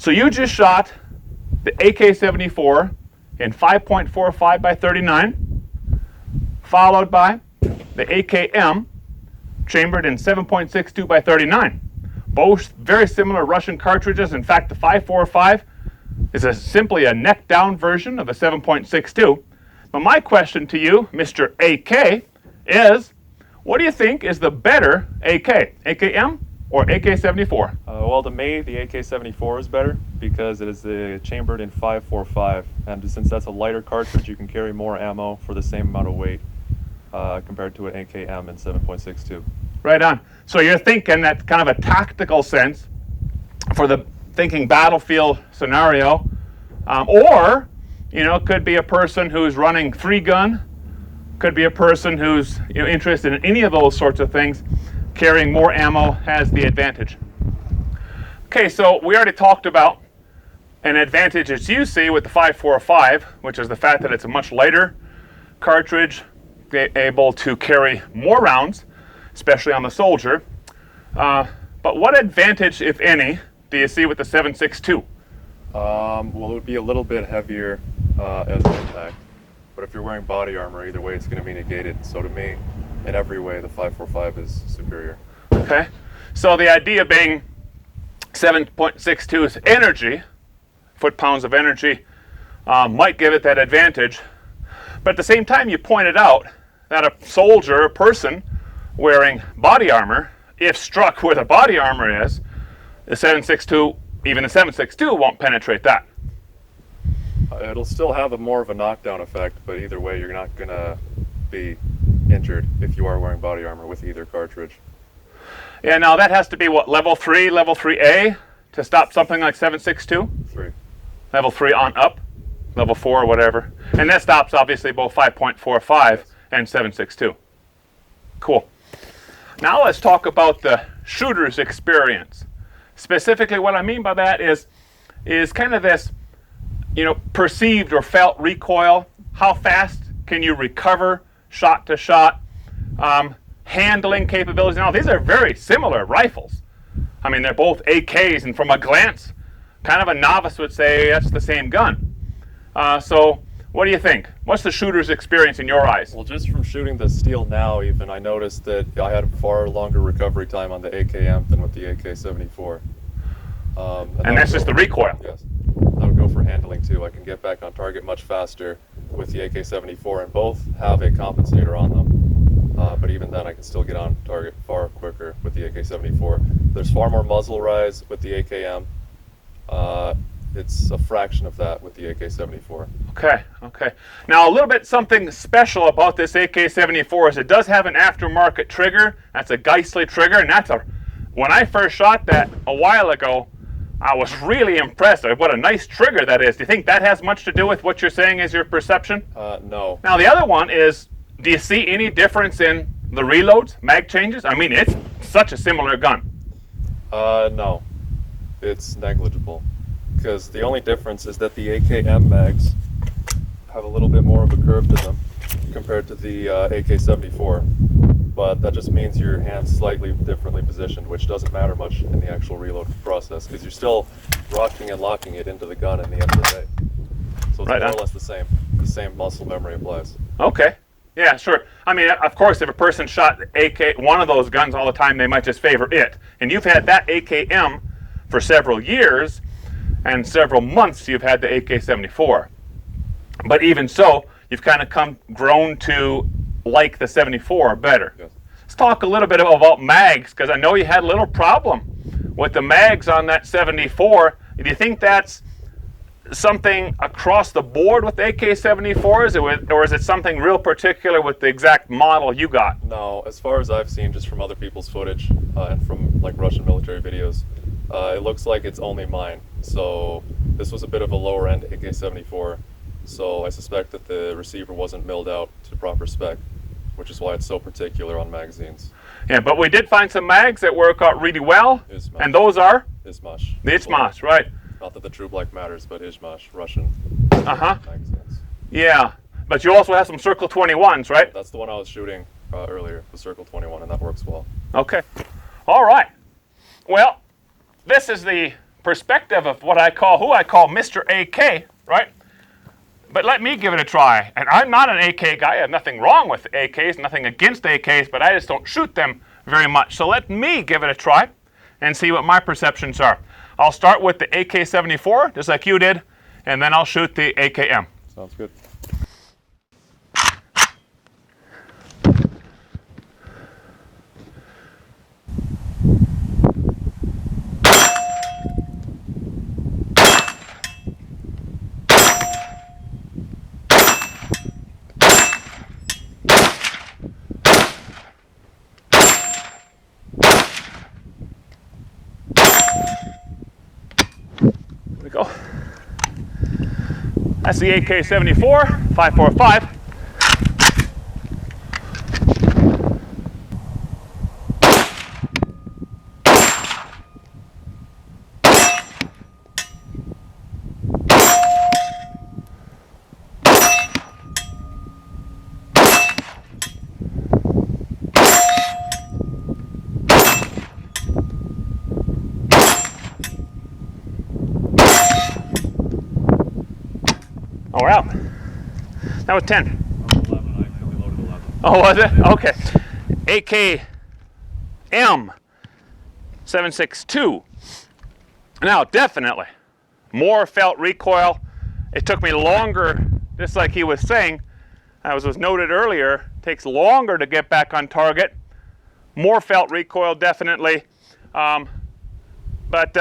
So you just shot the AK-74 in 5.45 by 39, followed by the AKM chambered in 7.62 by 39. Both very similar Russian cartridges. In fact, the 545 is simply a neck down version of a 7.62. But my question to you, Mr. AK, is what do you think is the better AK, AKM or AK-74? Well, to me, the AK-74 is better because it is chambered in 5.45, and since that's a lighter cartridge, you can carry more ammo for the same amount of weight compared to an AKM in 7.62. Right on. So you're thinking that kind of a tactical sense for the thinking battlefield scenario, or it could be a person who's running 3-gun, could be a person who's interested in any of those sorts of things. Carrying more ammo has the advantage. Okay, so we already talked about an advantage that you see with the 5.45, which is the fact that it's a much lighter cartridge, able to carry more rounds, especially on the soldier. But what advantage, if any, do you see with the 7.62? Well, it would be a little bit heavier as an impact, but if you're wearing body armor, either way it's going to be negated. So to me, in every way, the 5.45 is superior. Okay, so the idea being 7.62's energy, foot-pounds of energy, might give it that advantage. But at the same time, you pointed out that a soldier, a person wearing body armor, if struck where the body armor is, the 7.62, even the 7.62 won't penetrate that. It'll still have more of a knockdown effect, but either way, you're not going to be injured if you are wearing body armor with either cartridge. Yeah, now that has to be what, level 3, level 3A to stop something like 7.62? 3. Level 3 on up, level 4 or whatever. And that stops obviously both 5.45 and 7.62. Cool. Now let's talk about the shooter's experience. Specifically what I mean by that is kind of this, perceived or felt recoil. How fast can you recover shot to shot? Handling capabilities. Now these are very similar rifles. I mean, they're both AKs, and from a glance, kind of a novice would say that's the same gun. So what do you think? What's the shooter's experience in your eyes? Well, just from shooting the steel now even, I noticed that I had a far longer recovery time on the AKM than with the AK-74. And that's just the recoil? Yes. I would go for handling too. I can get back on target much faster with the AK-74, and both have a compensator on them. But even then, I can still get on target far quicker with the AK-74. There's far more muzzle rise with the AKM. It's a fraction of that with the AK-74. Okay. Now a little bit something special about this AK-74 is it does have an aftermarket trigger. That's a Geissele trigger, and when I first shot that a while ago, I was really impressed. What a nice trigger that is. Do you think that has much to do with what you're saying is your perception? No. Now the other one is, do you see any difference in the reloads, mag changes? I mean, it's such a similar gun. No. It's negligible. Because the only difference is that the AKM mags have a little bit more of a curve to them compared to the AK-74. But that just means your hand's slightly differently positioned, which doesn't matter much in the actual reload process, because you're still rocking and locking it into the gun at the end of the day. So it's more or less the same. The same muscle memory applies. Okay. Yeah, sure. I mean, of course, if a person shot one of those guns all the time, they might just favor it. And you've had that AKM for several years, and several months you've had the AK-74. But even so, you've kind of grown to like the 74 better. Yes. Let's talk a little bit about mags, because I know you had a little problem with the mags on that 74. Do you think that's something across the board with AK-74s, or is it something real particular with the exact model you got? No, as far as I've seen just from other people's footage and from like Russian military videos, it looks like it's only mine. So this was a bit of a lower end AK-74, so I suspect that the receiver wasn't milled out to proper spec, which is why it's so particular on magazines. Yeah, but we did find some mags that work out really well, Izmash. And those are? Izmash. The Izmash, right. Not that the True Black matters, but Izmash, Russian magazines. Yeah, but you also have some Circle 21s, right? That's the one I was shooting earlier, the Circle 21, and that works well. Okay. All right. Well, this is the perspective of what I call, who I call Mr. AK, right? But let me give it a try. And I'm not an AK guy. I have nothing wrong with AKs, nothing against AKs, but I just don't shoot them very much. So let me give it a try and see what my perceptions are. I'll start with the AK-74, just like you did, and then I'll shoot the AKM. Sounds good. There we go. That's the AK-74, 545. Oh, we're out. That was 10. 11, I actually loaded 11. Oh, was it? Okay. AKM 762. Now, definitely more felt recoil. It took me longer, just like he was saying, as was noted earlier, takes longer to get back on target. More felt recoil, definitely. But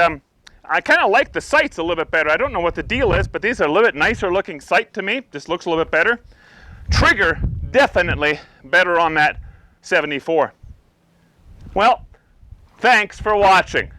I kind of like the sights a little bit better. I don't know what the deal is, but these are a little bit nicer looking sight to me. Just looks a little bit better. Trigger, definitely better on that 74. Well, thanks for watching.